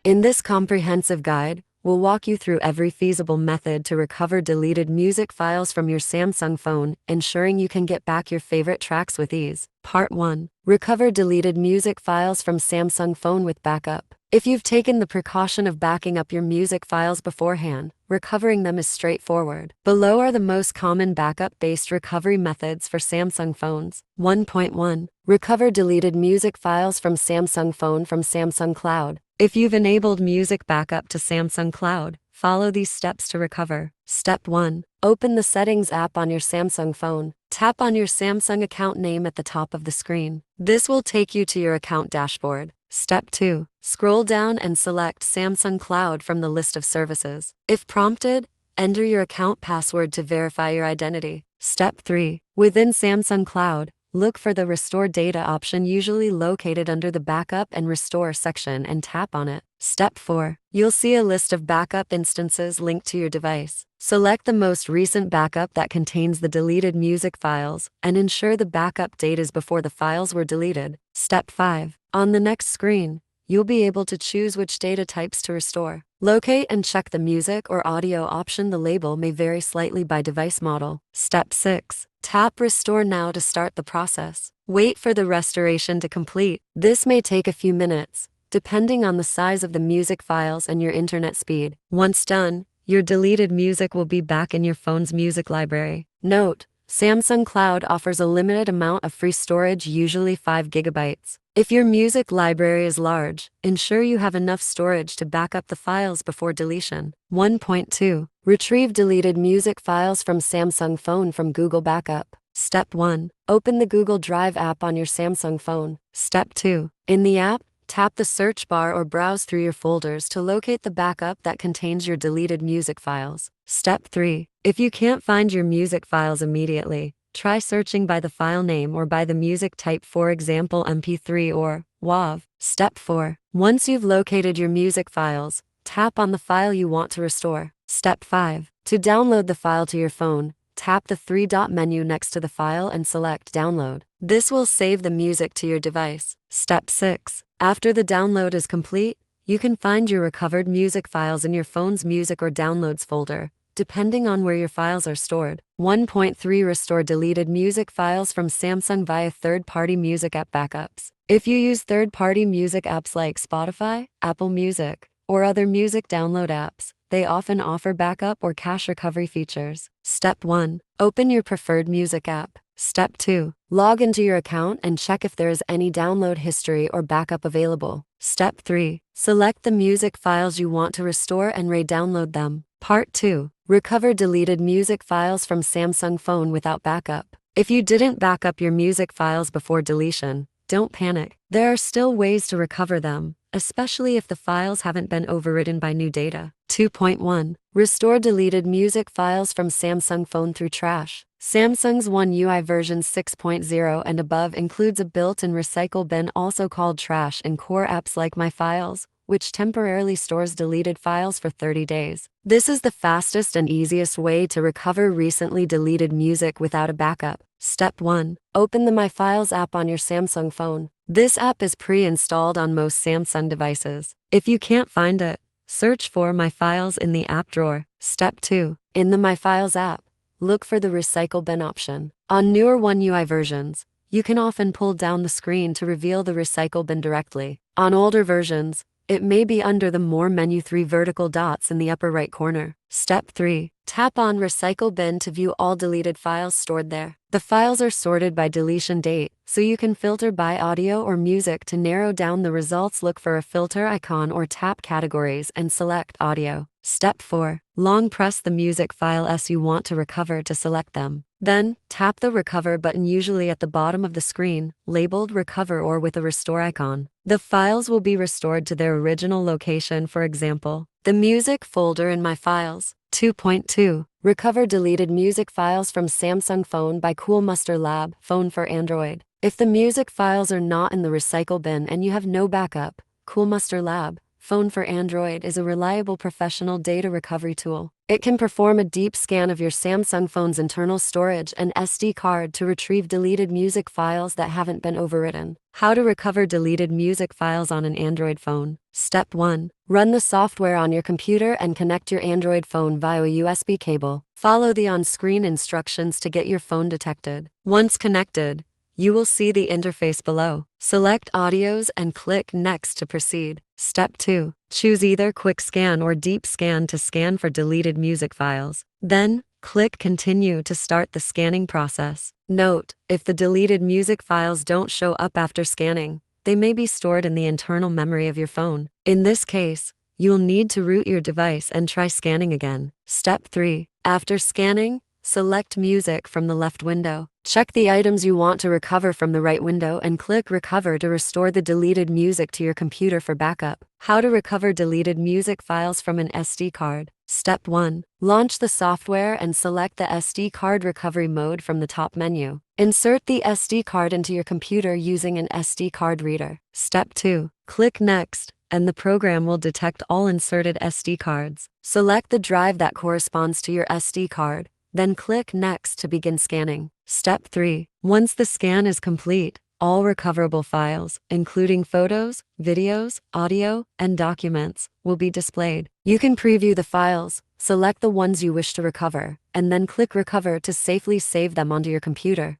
In this comprehensive guide, we'll walk you through every feasible method to recover deleted music files from your Samsung phone, ensuring you can get back your favorite tracks with ease. Part 1. Recover deleted music files from Samsung phone with backup. If you've taken the precaution of backing up your music files beforehand, recovering them is straightforward. Below are the most common backup-based recovery methods for Samsung phones. 1.1. Recover deleted music files from Samsung phone from Samsung Cloud. If you've enabled music backup to Samsung Cloud, follow these steps to recover. Step 1. Open the Settings app on your Samsung phone. Tap on your Samsung account name at the top of the screen. This will take you to your account dashboard. Step 2. Scroll down and select Samsung Cloud from the list of services. If prompted, enter your account password to verify your identity. Step 3. Within Samsung Cloud, look for the Restore Data option usually located under the Backup and Restore section and tap on it. Step 4. You'll see a list of backup instances linked to your device. Select the most recent backup that contains the deleted music files and ensure the backup date is before the files were deleted. Step 5. On the next screen, you'll be able to choose which data types to restore. Locate and check the music or audio option. The label may vary slightly by device model. Step 6. Tap Restore Now to start the process. Wait for the restoration to complete. This may take a few minutes, depending on the size of the music files and your internet speed. Once done, your deleted music will be back in your phone's music library. Note: Samsung Cloud offers a limited amount of free storage, usually 5 gigabytes. If your music library is large, ensure you have enough storage to back up the files before deletion. 1.2. Retrieve deleted music files from Samsung phone from Google Backup. Step 1. Open the Google Drive app on your Samsung phone. Step 2. In the app, tap the search bar or browse through your folders to locate the backup that contains your deleted music files. Step 3. If you can't find your music files immediately, try searching by the file name or by the music type, for example MP3 or WAV. Step 4. Once you've located your music files, tap on the file you want to restore. Step 5. To download the file to your phone, tap the three-dot menu next to the file and select Download. This will save the music to your device. Step 6. After the download is complete, you can find your recovered music files in your phone's Music or Downloads folder, depending on where your files are stored. 1.3. Restore deleted music files from Samsung via third-party music app backups. If you use third-party music apps like Spotify, Apple Music, or other music download apps, they often offer backup or cache recovery features. Step 1. Open your preferred music app. Step 2. Log into your account and check if there is any download history or backup available. Step 3. Select the music files you want to restore and re-download them. Part 2. Recover deleted music files from Samsung phone without backup. If you didn't back up your music files before deletion, don't panic. There are still ways to recover them, especially if the files haven't been overwritten by new data. 2.1. Restore deleted music files from Samsung phone through trash. Samsung's One UI version 6.0 and above includes a built-in recycle bin, also called trash, in core apps like My Files, which temporarily stores deleted files for 30 days. This is the fastest and easiest way to recover recently deleted music without a backup. Step 1. Open the My Files app on your Samsung phone. This app is pre-installed on most Samsung devices. If you can't find it, search for My Files in the app drawer. Step 2. In the My Files app, look for the Recycle Bin option. On newer One UI versions, you can often pull down the screen to reveal the Recycle Bin directly. On older versions, it may be under the More menu, 3 vertical dots in the upper right corner. Step 3. Tap on Recycle Bin to view all deleted files stored there. The files are sorted by deletion date, so you can filter by audio or music to narrow down the results. Look for a filter icon or tap Categories and select Audio. Step 4. Long press the music file you want to recover to select them. Then, tap the Recover button, usually at the bottom of the screen, labeled Recover or with a restore icon. The files will be restored to their original location, for example, the music folder in My Files. 2.2. Recover deleted music files from Samsung phone by Coolmuster Lab.Fone for Android. If the music files are not in the recycle bin and you have no backup, Coolmuster Lab.Fone for Android is a reliable professional data recovery tool. It can perform a deep scan of your Samsung phone's internal storage and SD card to retrieve deleted music files that haven't been overwritten. How to recover deleted music files on an Android phone. Step 1. Run the software on your computer and connect your Android phone via a USB cable. Follow the on-screen instructions to get your phone detected. Once connected, you will see the interface below. Select Audios and click Next to proceed. Step 2. Choose either Quick Scan or Deep Scan to scan for deleted music files. Then, click Continue to start the scanning process. Note, if the deleted music files don't show up after scanning, they may be stored in the internal memory of your phone. In this case, you'll need to root your device and try scanning again. Step 3. After scanning, select Music from the left window. Check the items you want to recover from the right window and click Recover to restore the deleted music to your computer for backup. How to recover deleted music files from an SD card. Step 1. Launch the software and select the SD card recovery mode from the top menu. Insert the SD card into your computer using an SD card reader. Step 2. Click Next, and the program will detect all inserted SD cards. Select the drive that corresponds to your SD card, then click Next to begin scanning. Step 3. Once the scan is complete, all recoverable files, including photos, videos, audio, and documents, will be displayed. You can preview the files, select the ones you wish to recover, and then click Recover to safely save them onto your computer.